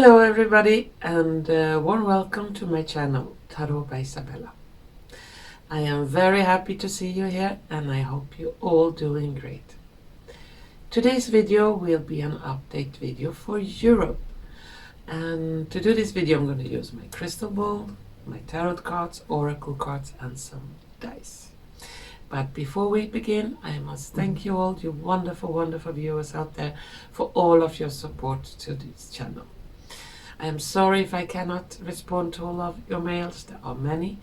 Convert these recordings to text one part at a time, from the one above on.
Hello everybody, and warm welcome to my channel Tarot by Izabela. I am very happy to see you here, and I hope you're all doing great. Today's video will be an update video for Europe, and to do this video I'm going to use my crystal ball, my tarot cards, oracle cards and some dice. But before we begin, I must thank you all, you wonderful viewers out there, for all of your support to this channel. I am sorry if I cannot respond to all of your mails. There are many.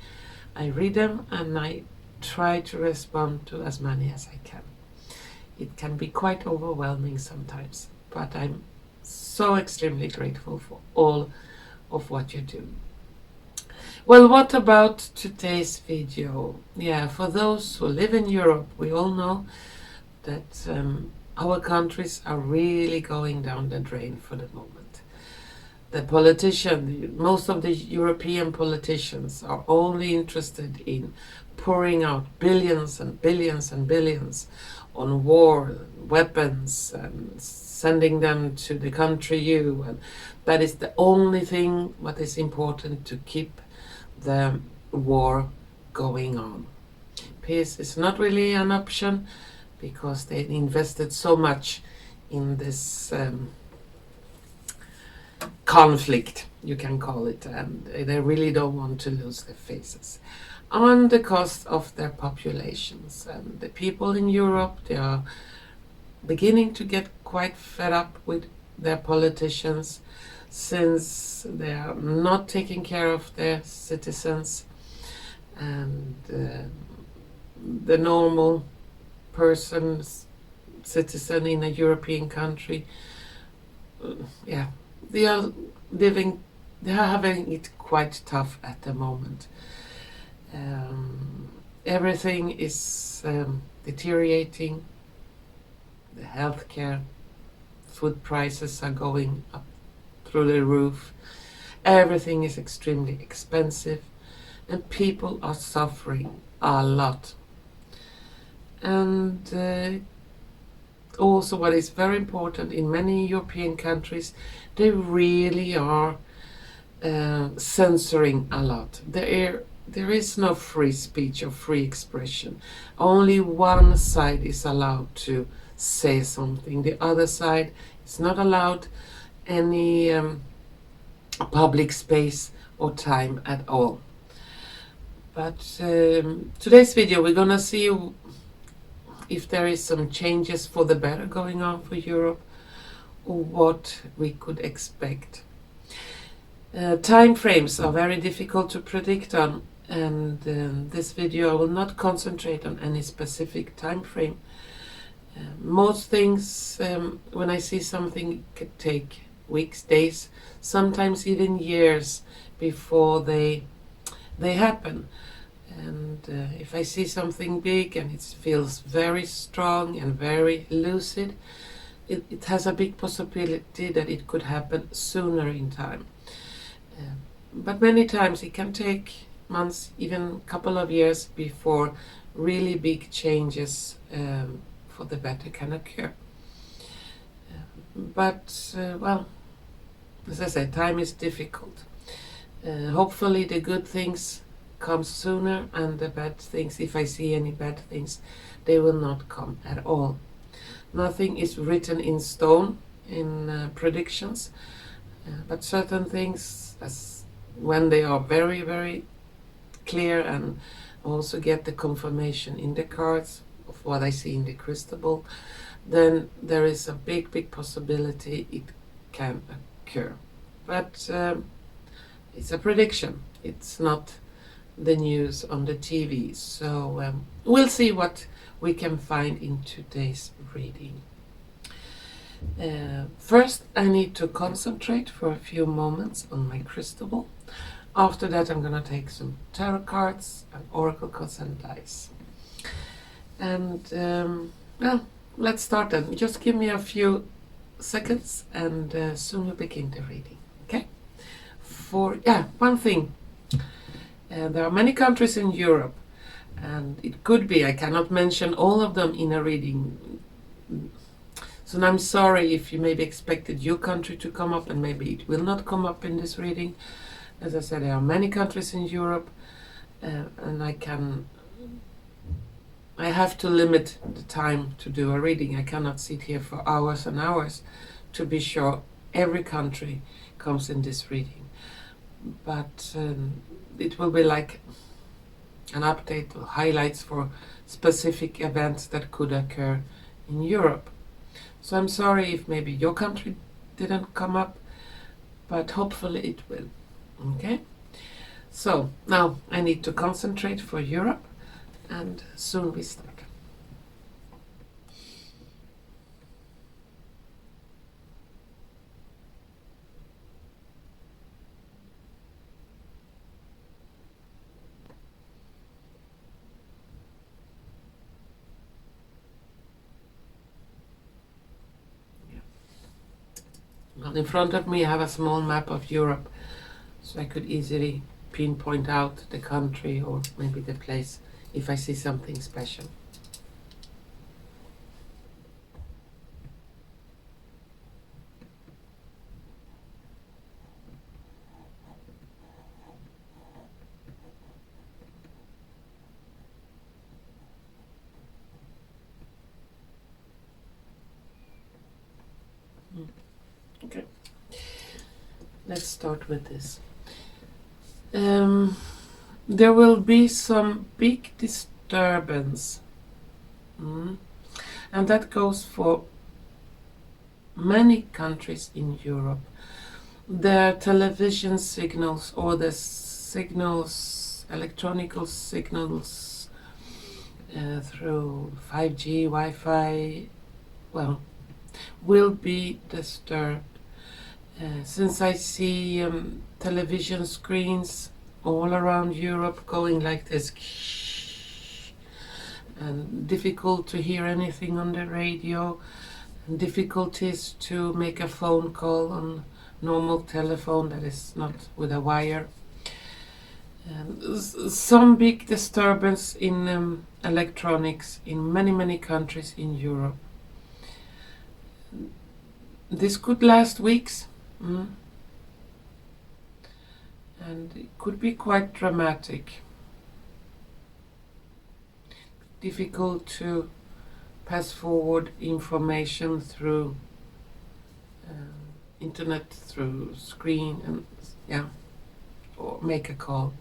I read them and I try to respond to as many as I can. It can be quite overwhelming sometimes, but I'm so extremely grateful for all of what you do. Well, what about today's video? Yeah, for those who live in Europe, we all know that our countries are really going down the drain for the moment. The most of the European politicians are only interested in pouring out billions and billions and billions on war, weapons, and sending them to the country you. And that is the only thing what is important to keep the war going on. Peace is not really an option because they invested so much in this conflict, you can call it, and they really don't want to lose their faces on the cost of their populations. And the people in Europe, they are beginning to get quite fed up with their politicians, since they are not taking care of their citizens, and the normal citizen in a European country, they are having it quite tough at the moment. Everything is deteriorating. The healthcare, food prices are going up through the roof. Everything is extremely expensive, and people are suffering a lot. And also, what is very important in many European countries, they really are censoring a lot. There is no free speech or free expression. Only one side is allowed to say something. The other side is not allowed any public space or time at all. But today's video we're gonna see if there is some changes for the better going on for Europe, or what we could expect. Time frames are very difficult to predict on, and this video I will not concentrate on any specific time frame. Most things, when I see something, it could take weeks, days, sometimes even years before they happen. And if I see something big and it feels very strong and very lucid, it has a big possibility that it could happen sooner in time. But many times it can take months, even a couple of years, before really big changes for the better can occur. Well, as I said, time is difficult. Hopefully the good things come sooner, and the bad things, if I see any bad things, they will not come at all. Nothing is written in stone in predictions, but certain things, as when they are very clear, and also get the confirmation in the cards of what I see in the crystal ball, then there is a big possibility it can occur. But it's a prediction, it's not the news on the TV. So we'll see what we can find in today's reading. First, I need to concentrate for a few moments on my crystal ball. After that, I'm going to take some tarot cards and oracle cards and dice. And well, let's start then. Just give me a few seconds, and soon we'll begin the reading. Okay? One thing. There are many countries in Europe, and it could be, I cannot mention all of them in a reading, So I'm sorry if you maybe expected your country to come up and maybe it will not come up in this reading. As I said, there are many countries in Europe, and I have to limit the time to do a reading. I cannot sit here for hours and hours to be sure every country comes in this reading. But it will be like an update or highlights for specific events that could occur in Europe. So I'm sorry if maybe your country didn't come up, but hopefully it will. Okay? So now I need to concentrate for Europe, and soon we start. Well, in front of me I have a small map of Europe, so I could easily pinpoint out the country or maybe the place if I see something special. Okay, let's start with this. There will be some big disturbance, and that goes for many countries in Europe. The television signals or the signals, electronic signals through 5G, Wi-Fi, well, will be disturbed. Since I see television screens all around Europe going like this, and difficult to hear anything on the radio, and difficulties to make a phone call on normal telephone that is not with a wire. Some big disturbance in electronics in many countries in Europe. This could last weeks, and it could be quite dramatic. Difficult to pass forward information through internet, through screen, and or make a call.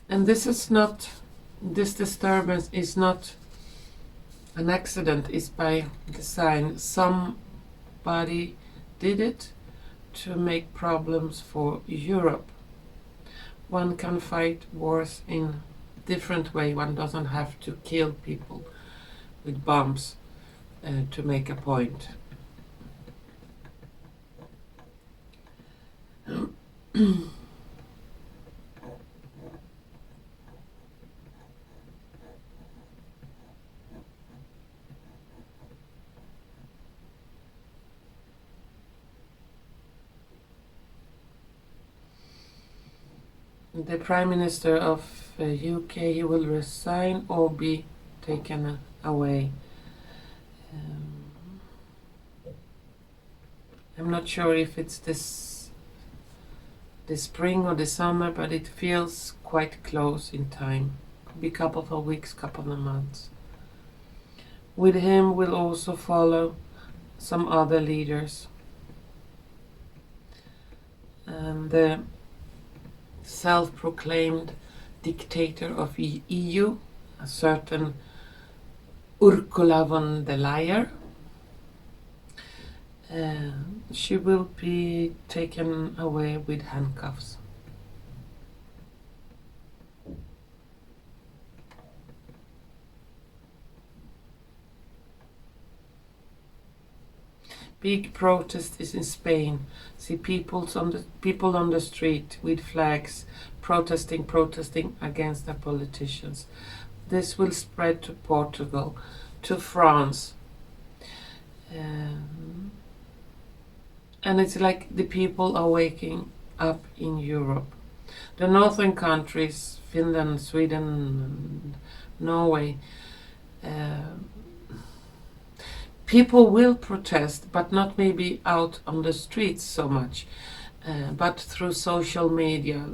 And this disturbance is not an accident, it's by design. Somebody did it to make problems for Europe. One can fight wars in different way. One doesn't have to kill people with bombs to make a point. The Prime Minister of UK, he will resign or be taken away. I'm not sure if it's this spring or the summer, but it feels quite close in time. Could be a couple of weeks, couple of months. With him will also follow some other leaders. And the self-proclaimed dictator of EU, a certain Ursula von der Leyen, she will be taken away with handcuffs. Big protest is in Spain. See people on the street with flags protesting against the politicians. This will spread to Portugal, to France, And it's like the people are waking up in Europe. The northern countries, Finland, Sweden, and Norway, people will protest, but not maybe out on the streets so much, but through social media,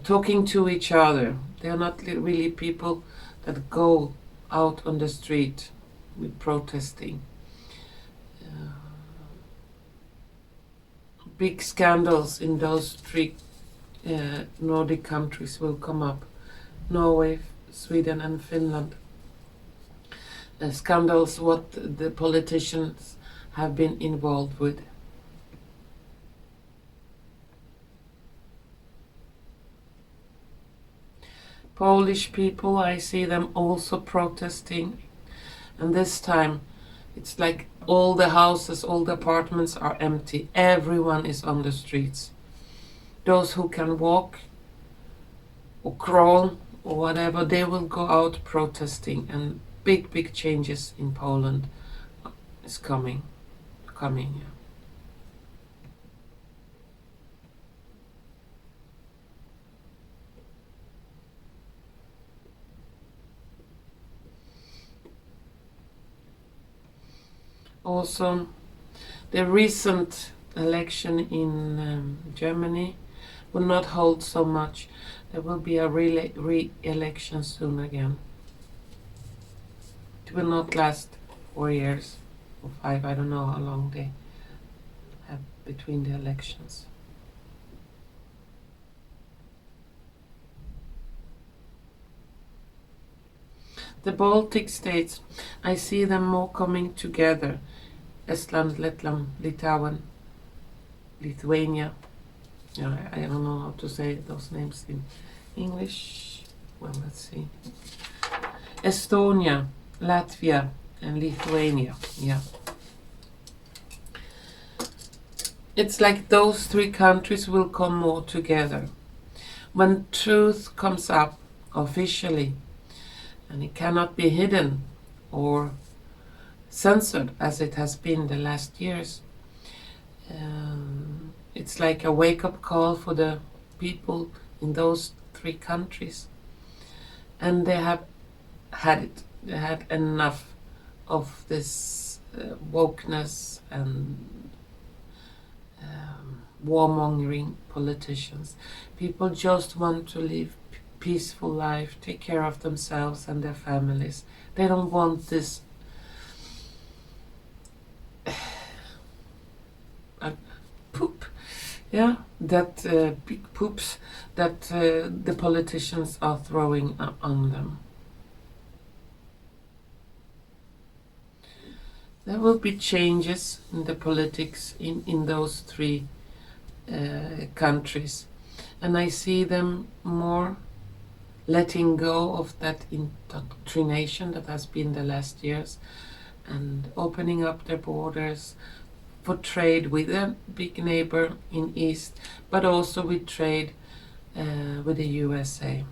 talking to each other. They are not really people that go out on the street with protesting. Big scandals in those three Nordic countries will come up: Norway, Sweden and Finland. Scandals what the politicians have been involved with. Polish people, I see them also protesting, and this time it's like all the houses, all the apartments are empty. Everyone is on the streets. Those who can walk or crawl or whatever, they will go out protesting, and big changes in Poland is coming. Yeah. Also, the recent election in Germany will not hold so much. There will be a re-election soon again. It will not last 4 years or 5. I don't know how long they have between the elections. The Baltic states, I see them more coming together. Estland, Letland, Litauen, Lithuania. I don't know how to say those names in English. Well, let's see. Estonia, Latvia, and Lithuania. Yeah. It's like those three countries will come more together. When truth comes up officially, and it cannot be hidden or censored as it has been the last years, it's like a wake-up call for the people in those three countries. And they have had it. They had enough of this wokeness and warmongering politicians. People just want to live peaceful life, take care of themselves and their families. They don't want this poop, yeah, that big poops that the politicians are throwing on them. There will be changes in the politics in those three countries, and I see them more letting go of that indoctrination that has been the last years, and opening up their borders for trade with a big neighbor in East, but also with trade with the USA.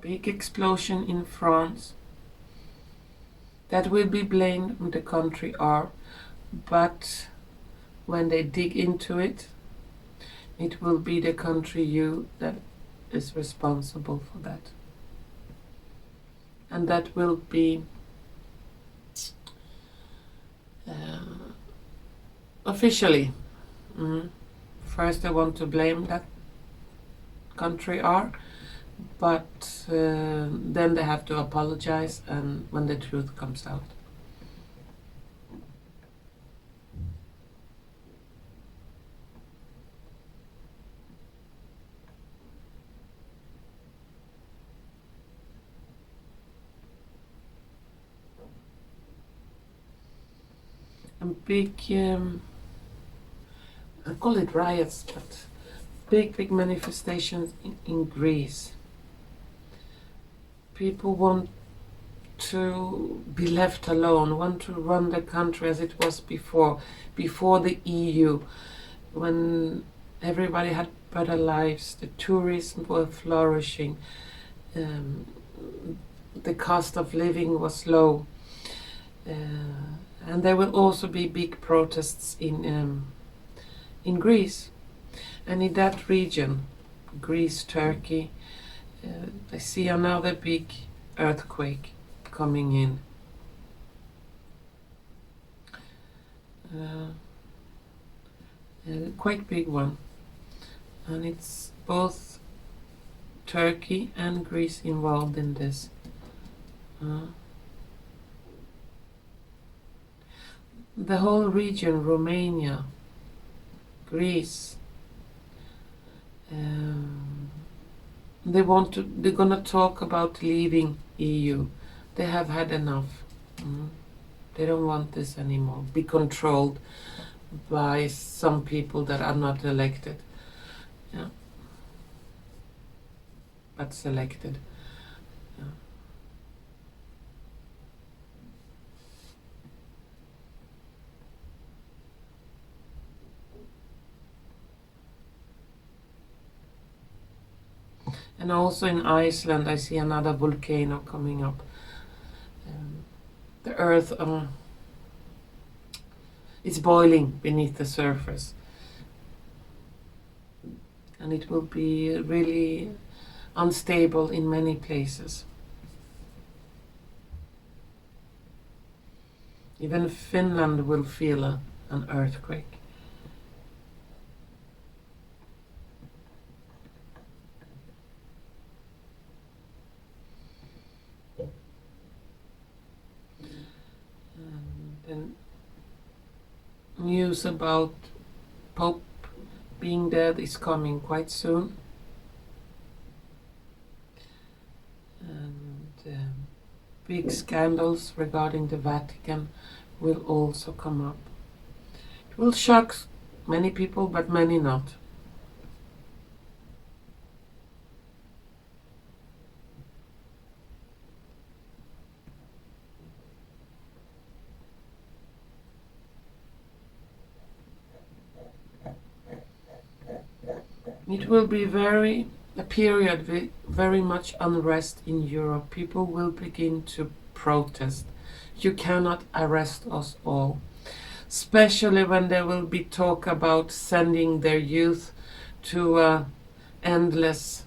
Big explosion in France. That will be blamed on the country R, but when they dig into it, it will be the country U that is responsible for that. And that will be officially. First they want to blame that country R, but then they have to apologize and when the truth comes out. And big, I call it riots, but big manifestations in Greece. people want to be left alone, want to run the country as it was before the EU, when everybody had better lives, the tourism were flourishing, the cost of living was low, and there will also be big protests in Greece, and in that region, Greece, Turkey, I see another big earthquake coming in. A quite big one, and it's both Turkey and Greece involved in this. The whole region, Romania, Greece, they're gonna talk about leaving EU. They have had enough. They don't want this anymore. Be controlled by some people that are not elected. Yeah. But selected. Yeah. And also in Iceland, I see another volcano coming up. The earth is boiling beneath the surface, and it will be really unstable in many places. Even Finland will feel an earthquake. And news about Pope being dead is coming quite soon. And big scandals regarding the Vatican will also come up. It will shock many people, but many not. It will be a period with very much unrest in Europe. People will begin to protest. You cannot arrest us all. Especially when there will be talk about sending their youth to an endless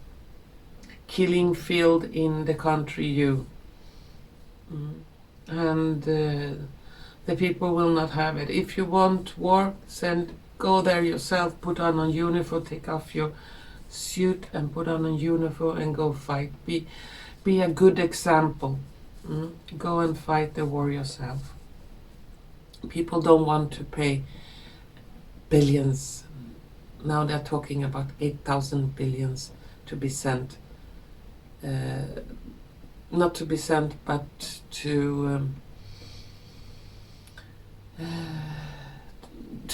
killing field in the country U. And the people will not have it. If you want war, go there yourself, put on a uniform, take off your suit and put on a uniform and go fight. Be a good example. Go and fight the war yourself. People don't want to pay billions. Now they're talking about 8,000 billions to be sent. Not to be sent, but to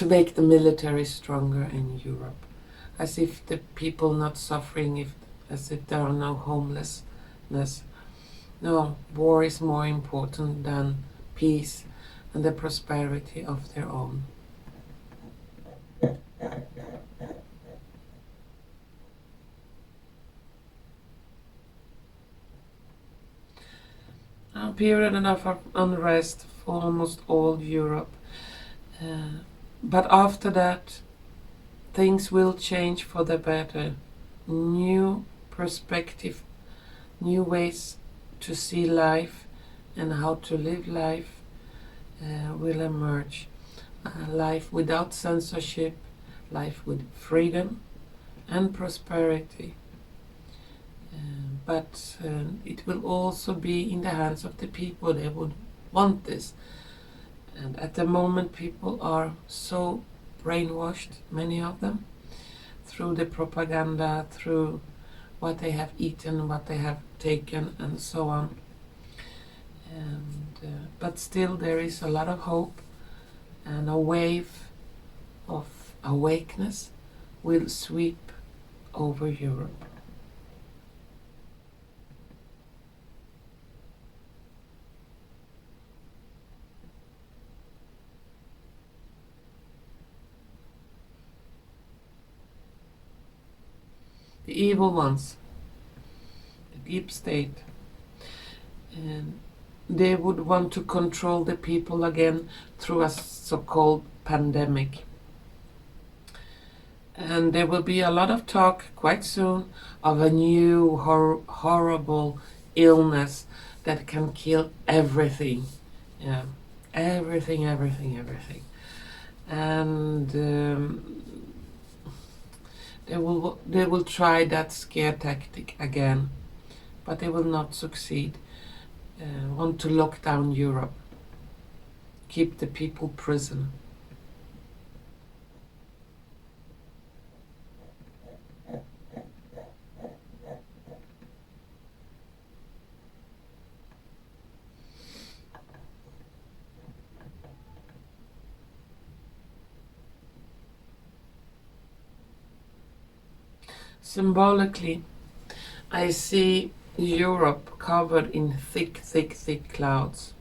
make the military stronger in Europe, as if the people not suffering, as if there are no homelessness. No, war is more important than peace and the prosperity of their own. A period of unrest for almost all Europe. But after that, things will change for the better. New perspective, new ways to see life and how to live life will emerge. Life without censorship, life with freedom and prosperity. But it will also be in the hands of the people. They would want this. And at the moment, people are so brainwashed, many of them, through the propaganda, through what they have eaten, what they have taken, and so on. But still, there is a lot of hope, and a wave of awakeness will sweep over Europe. evil ones, the deep state, and they would want to control the people again through a so-called pandemic. And there will be a lot of talk quite soon of a new horrible illness that can kill everything. Yeah, everything. And they will try that scare tactic again, but they will not succeed. Want to lock down Europe, keep the people prison. Symbolically, I see Europe covered in thick clouds.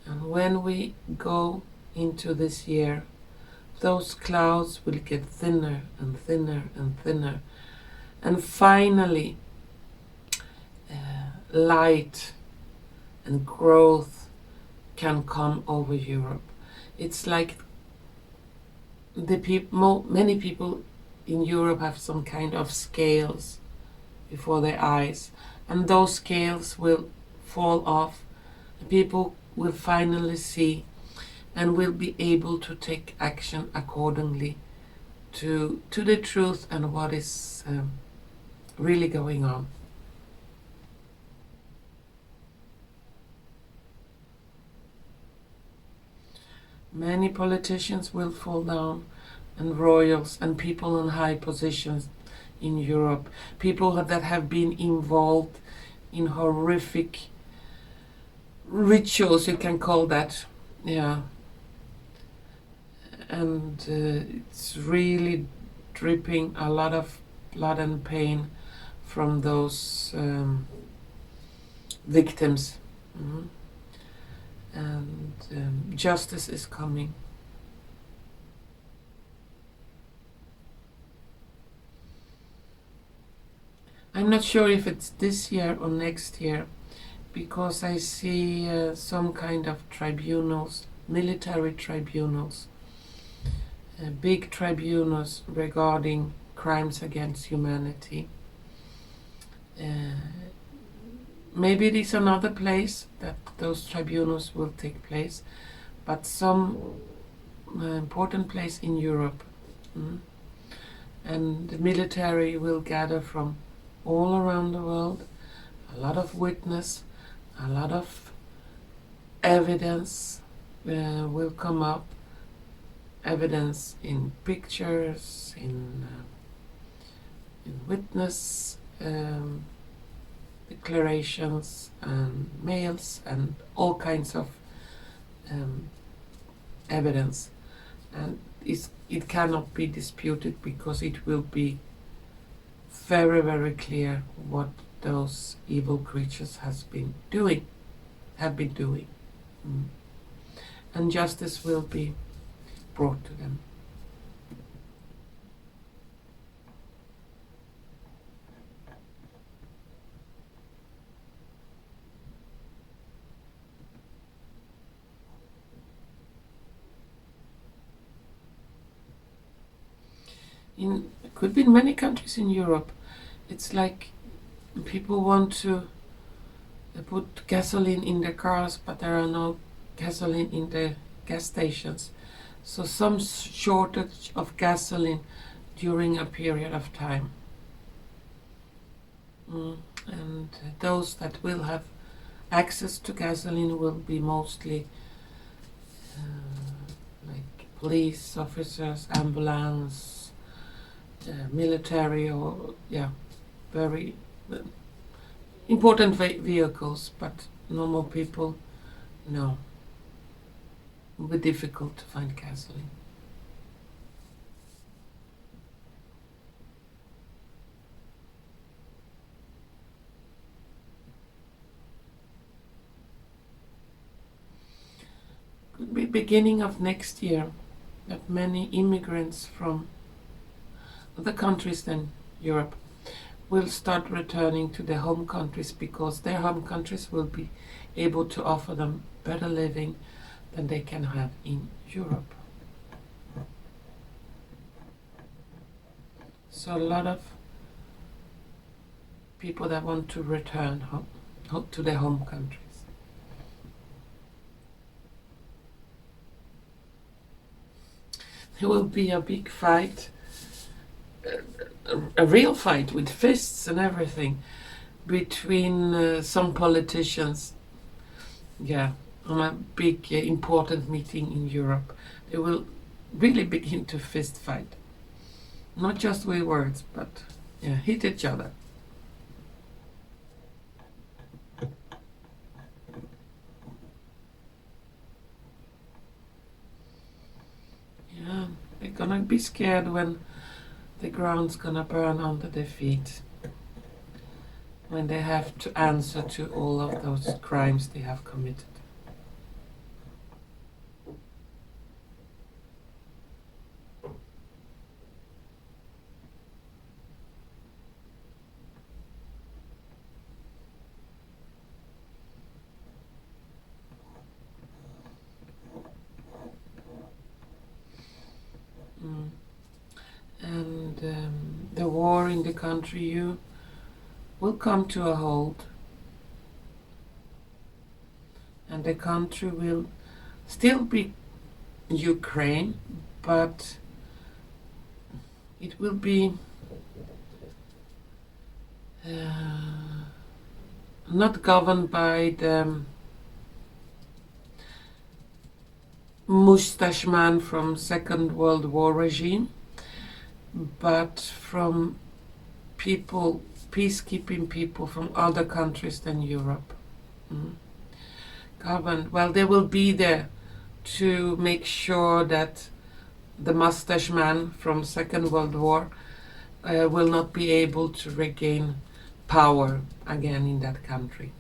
And when we go into this year, those clouds will get thinner and thinner and thinner. And finally, light and growth can come over Europe. It's like many people in Europe have some kind of scales before their eyes, and those scales will fall off. People will finally see and will be able to take action accordingly to the truth and what is really going on. Many politicians will fall down, and royals and people in high positions in Europe, people that have been involved in horrific rituals, you can call that, yeah. And it's really dripping a lot of blood and pain from those victims. And justice is coming. I'm not sure if it's this year or next year, because I see some kind of tribunals, military tribunals, big tribunals regarding crimes against humanity. Maybe it is another place that those tribunals will take place, but some important place in Europe. And the military will gather from all around the world, a lot of witness, a lot of evidence will come up, evidence in pictures, in witness declarations and mails and all kinds of evidence, and it cannot be disputed because it will be very clear what those evil creatures have been doing. And justice will be brought to them. It could be in many countries in Europe. It's like people want to put gasoline in their cars, but there are no gasoline in the gas stations. So some shortage of gasoline during a period of time. And those that will have access to gasoline will be mostly like police officers, ambulance, military, or very important vehicles, but normal people, no. It will be difficult to find gasoline. Could be beginning of next year that many immigrants from other countries than Europe, will start returning to their home countries because their home countries will be able to offer them better living than they can have in Europe. So a lot of people that want to return home to their home countries. There will be a big fight, a real fight with fists and everything, between some politicians. Yeah, on a big important meeting in Europe. They will really begin to fist fight. Not just with words, but yeah, hit each other. Yeah, they're gonna be scared when the ground's gonna burn under their feet. When they have to answer to all of those crimes they have committed. And the war in the country will come to a halt, and the country will still be Ukraine, but it will be not governed by the mustache man from Second World War regime, but from people, peacekeeping people from other countries than Europe. Governed, well, they will be there to make sure that the mustache man from Second World War will not be able to regain power again in that country.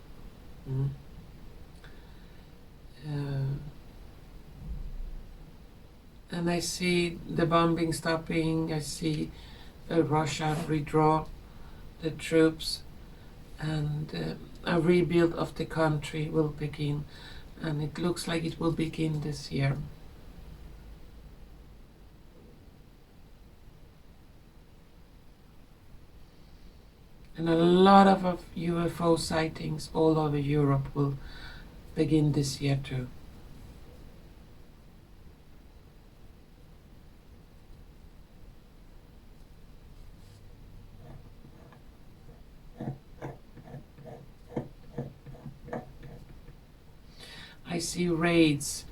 And I see the bombing stopping, I see Russia withdraw the troops, and a rebuild of the country will begin, and it looks like it will begin this year. And a lot of UFO sightings all over Europe will begin this year too. I see raids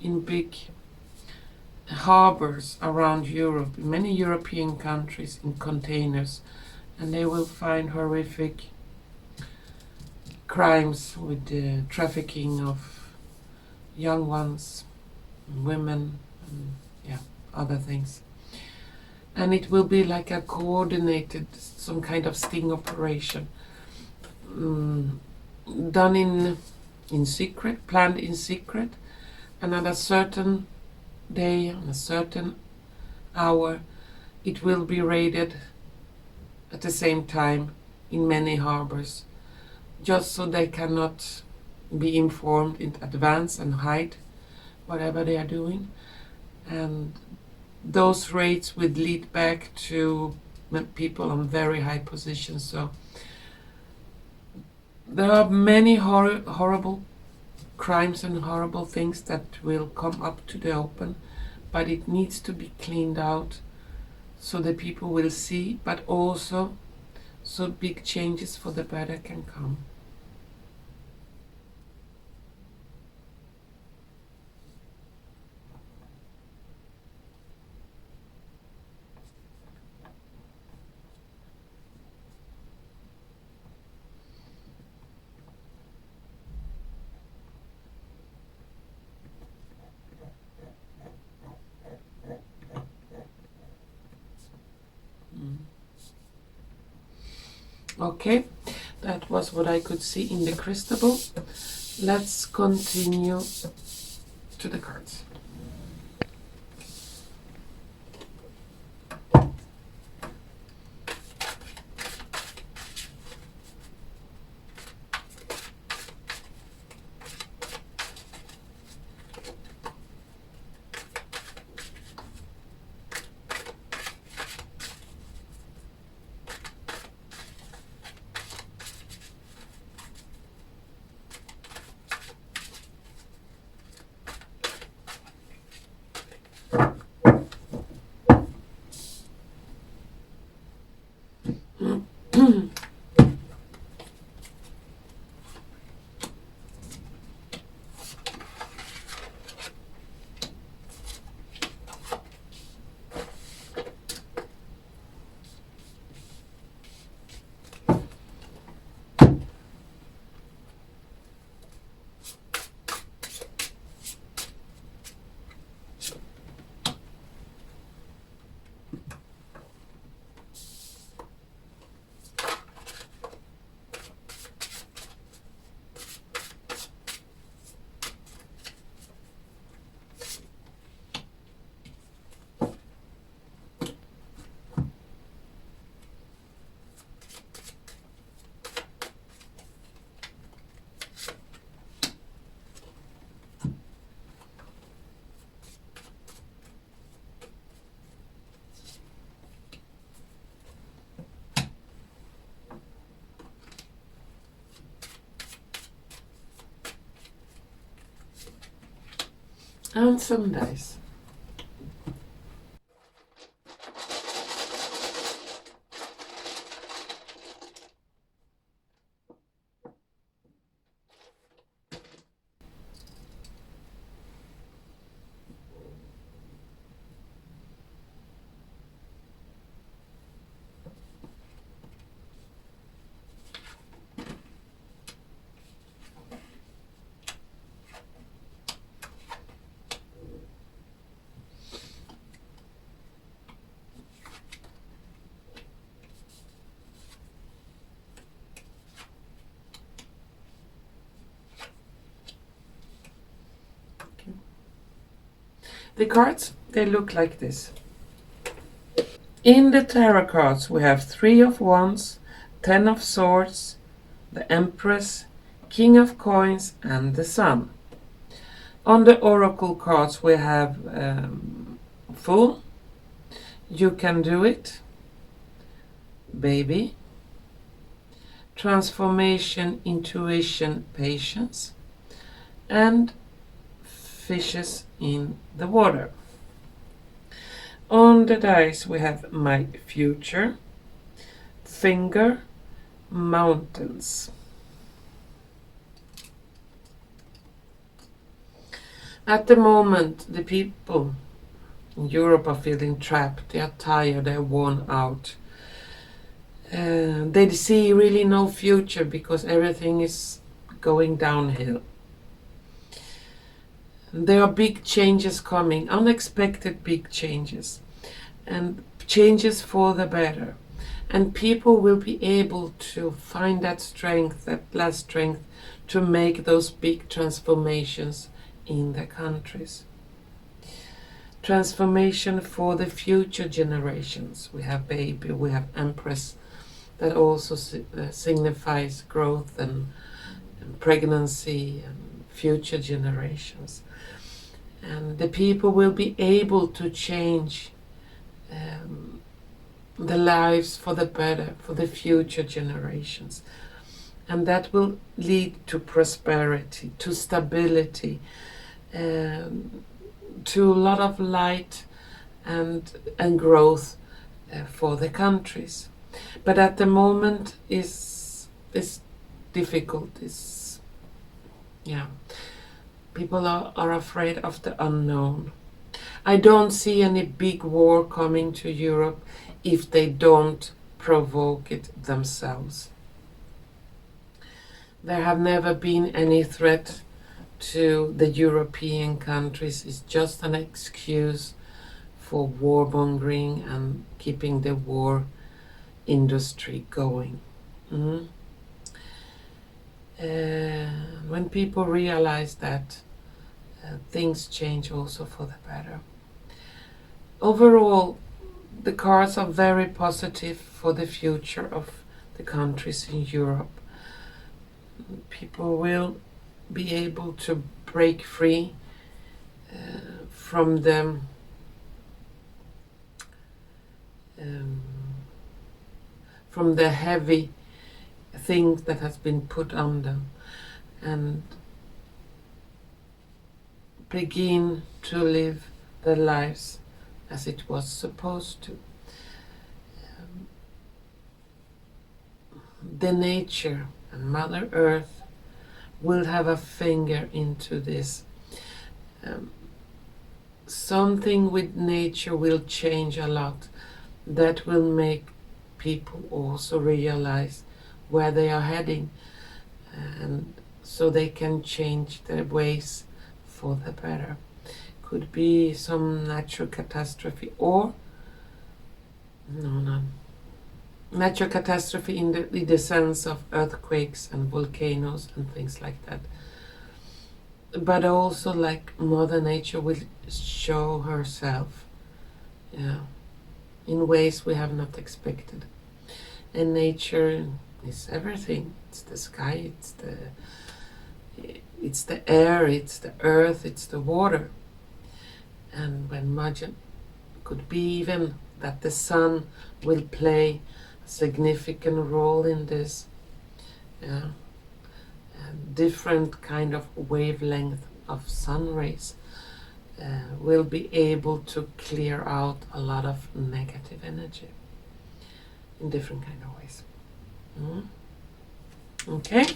in big harbors around Europe, in many European countries, in containers, and they will find horrific crimes with the trafficking of young ones, women, and other things. And it will be like a coordinated, some kind of sting operation, done in secret, planned in secret, and at a certain day, on a certain hour, it will be raided at the same time in many harbors, just so they cannot be informed in advance and hide whatever they are doing. And those raids would lead back to people on very high positions. So there are many horrible crimes and horrible things that will come up to the open, but it needs to be cleaned out so the people will see, but also so big changes for the better can come. Okay, that was what I could see in the crystal ball. Let's continue to the cards. And some dice. The cards, they look like this. In the tarot cards we have 3 of Wands, 10 of Swords, the Empress, King of Coins and the Sun. On the Oracle cards we have Fool, You Can Do It, Baby, Transformation, Intuition, Patience, and Fishes in the Water. On the dice we have My Future, Finger, Mountains. At the moment the people in Europe are feeling trapped, they are tired, they are worn out. They see really no future because everything is going downhill. There are big changes coming, unexpected big changes, and changes for the better. And people will be able to find that strength, that last strength, to make those big transformations in their countries. Transformation for the future generations. We have Baby, we have Empress, that also signifies growth and pregnancy and future generations. And the people will be able to change the lives for the better, for the future generations. And that will lead to prosperity, to stability, to a lot of light and growth for the countries. But at the moment is difficult. People are afraid of the unknown. I don't see any big war coming to Europe if they don't provoke it themselves. There have never been any threat to the European countries. It's just an excuse for warmongering and keeping the war industry going. When people realize that, things change also for the better. Overall, the cards are very positive for the future of the countries in Europe. People will be able to break free from the heavy things that has been put on them, and begin to live their lives as it was supposed to. the nature and Mother Earth will have a finger into this. Something with nature will change a lot. That will make people also realize where they are heading, and so they can change their ways for the better. Could be some natural catastrophe, or natural catastrophe in the sense of earthquakes and volcanoes and things like that. But also like Mother Nature will show herself, in ways we have not expected. And nature is everything. It's the sky, it's the air, it's the earth, it's the water. And when Majin could be even that the sun will play a significant role in this. And different kind of wavelength of sun rays will be able to clear out a lot of negative energy in different kind of ways. Okay.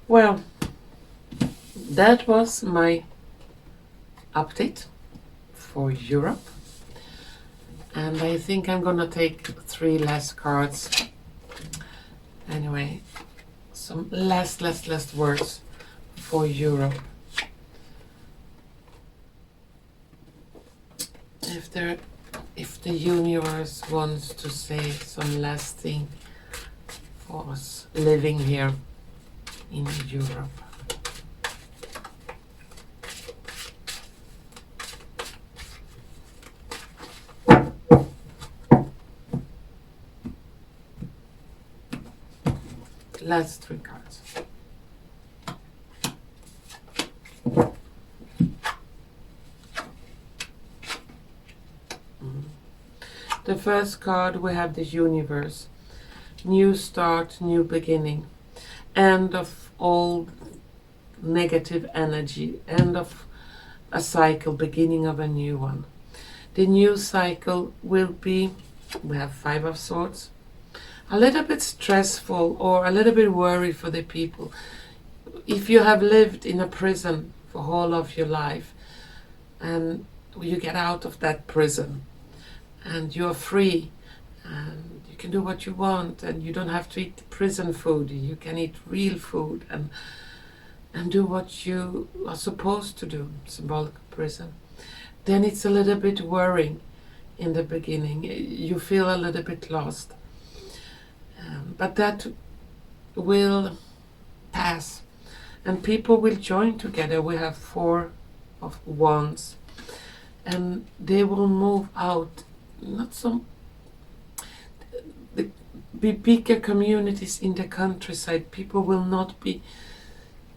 Well, that was my update for Europe, and I think I'm gonna take 3 last cards. Anyway, some last words for Europe. If the universe wants to say some last thing for us living here in Europe. Last 3 cards. The first card, we have the universe. New start, new beginning. End of old negative energy. End of a cycle, beginning of a new one. The new cycle will be, we have 5 of Swords. A little bit stressful or a little bit worried for the people. If you have lived in a prison for whole of your life and you get out of that prison and you're free and you can do what you want and you don't have to eat prison food, you can eat real food and do what you are supposed to do, symbolic prison, then it's a little bit worrying in the beginning. You feel a little bit lost. But that will pass and people will join together. We have 4 of Wands and they will move out. Not some the bigger communities in the countryside. People will not be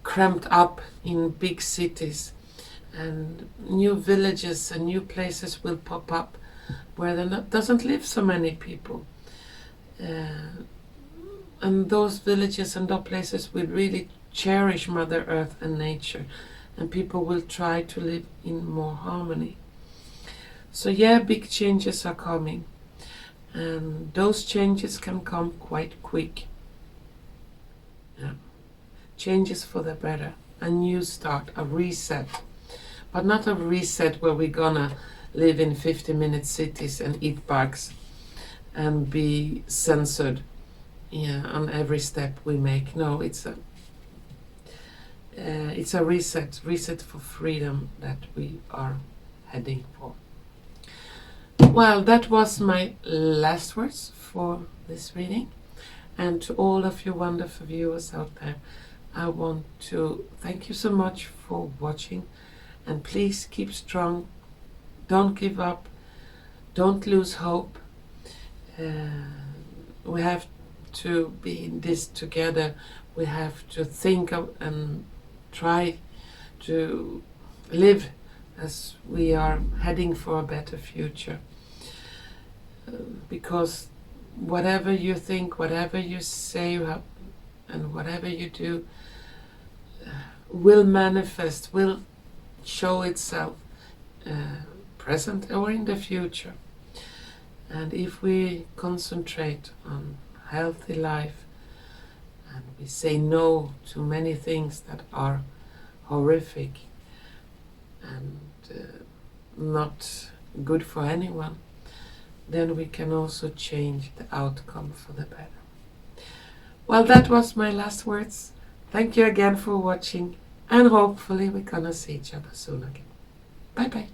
cramped up in big cities, and new villages and new places will pop up where there doesn't live so many people. And those villages and those places will really cherish Mother Earth and nature, and people will try to live in more harmony. So yeah, big changes are coming, and those changes can come quite quick. Changes for the better, a new start, a reset, but not a reset where we're gonna live in 50-minute cities and eat bugs and be censored on every step we make. No, it's a reset for freedom that we are heading for. Well, that was my last words for this reading, and to all of you wonderful viewers out there, I want to thank you so much for watching, and please keep strong, don't give up, don't lose hope. We have to be in this together. We have to think of and try to live as we are heading for a better future. Because whatever you think, whatever you say, and whatever you do will manifest, will show itself present or in the future. And if we concentrate on healthy life and we say no to many things that are horrific and not good for anyone, then we can also change the outcome for the better. Well, that was my last words. Thank you again for watching, and hopefully we're gonna see each other soon again. Bye bye.